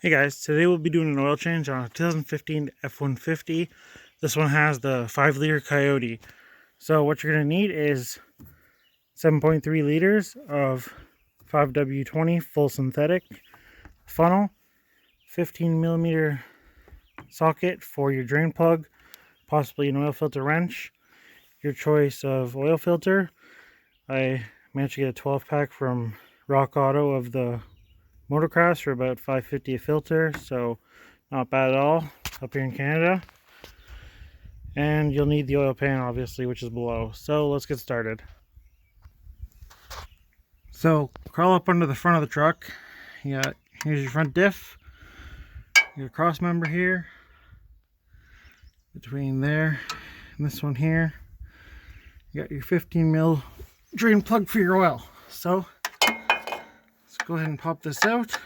Hey guys, today we'll be doing an oil change on a 2015 F150. This one has the 5-liter Coyote. So what you're going to need is 7.3 liters of 5W20 full synthetic funnel, 15 millimeter socket for your drain plug, possibly an oil filter wrench, your choice of oil filter. I managed to get a 12 pack from Rock Auto of the Motocross for about $5.50 a filter, so not bad at all up here in Canada. And you'll need the oil pan, obviously, which is below. So let's get started. So crawl up under the front of the truck. Here's your front diff, your cross member here, between there and this one here. You got your 15 mil drain plug for your oil. So let's go ahead and pop this out.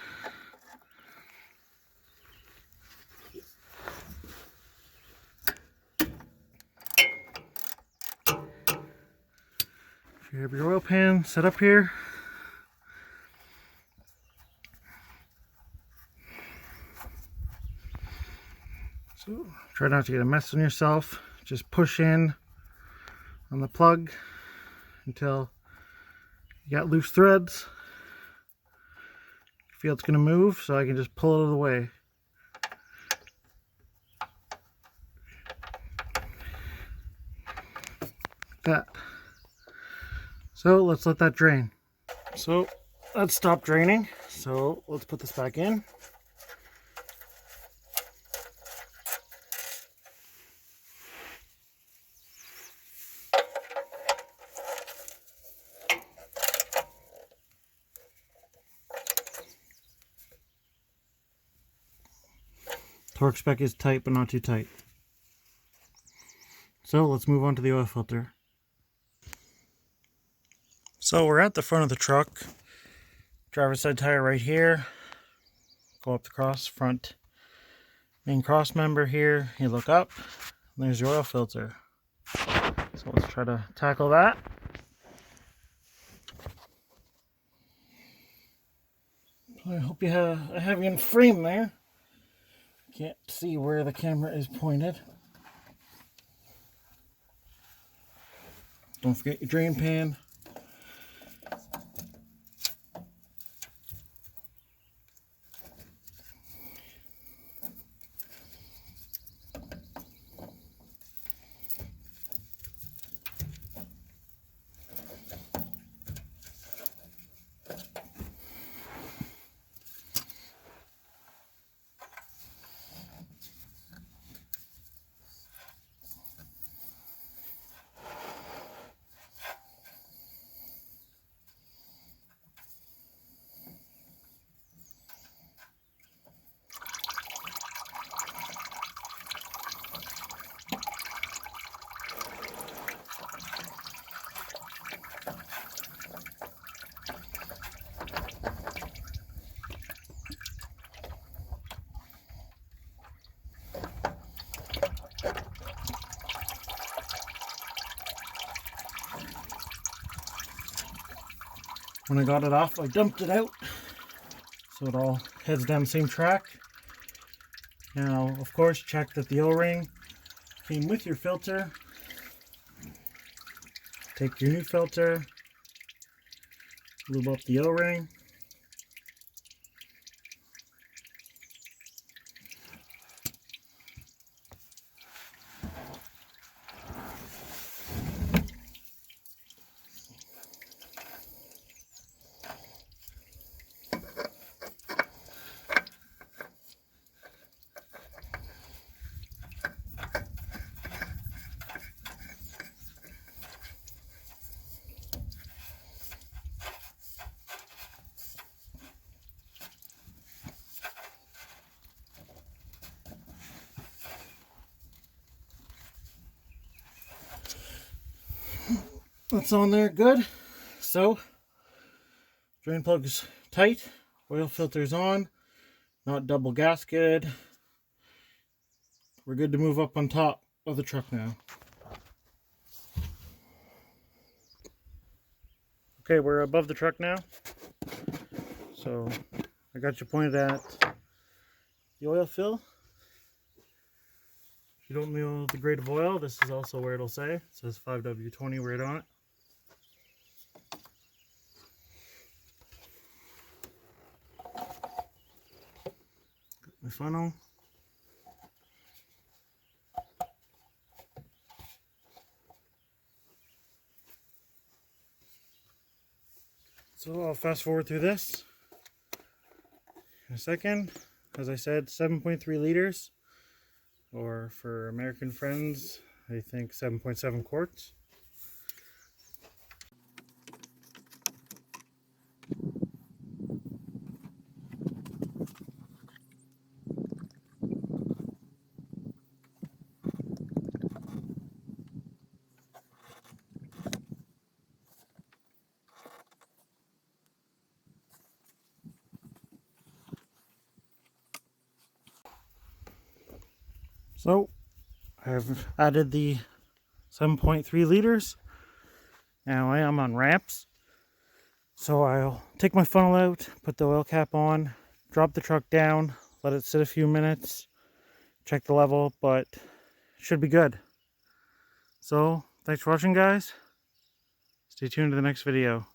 You have your oil pan set up here. So try not to get a mess on yourself. Just push in on the plug until you got loose threads. I feel it's going to move, so I can just pull it out of the way. Like that. So let's let that drain. So that's stopped draining. So let's put this back in. Torque spec is tight, but not too tight. So let's move on to the oil filter. So we're at the front of the truck. Driver's side tire right here. Go up the cross front main cross member here. You look up, and there's your oil filter. So let's try to tackle that. I hope you have a heavy in frame there. Can't see where the camera is pointed. Don't forget your drain pan. When I got it off, I dumped it out so it all heads down the same track. Now, of course, check that the O-ring came with your filter. Take your new filter, lube up the O-ring. That's on there good. So drain plug's tight, oil filter's on, not double gasketed. We're good to move up on top of the truck now. Okay, we're above the truck now. So I got you pointed at the oil fill. If you don't know the grade of oil, this is also where it'll say. It says 5W20 right on it. Got my funnel. So I'll fast forward through this in a second. As I said, 7.3 liters, or for American friends, I think 7.7 quarts. So I've added the 7.3 liters. Now I am on ramps. So I'll take my funnel out, put the oil cap on, drop the truck down, let it sit a few minutes, check the level, but it should be good. So thanks for watching, guys. Stay tuned to the next video.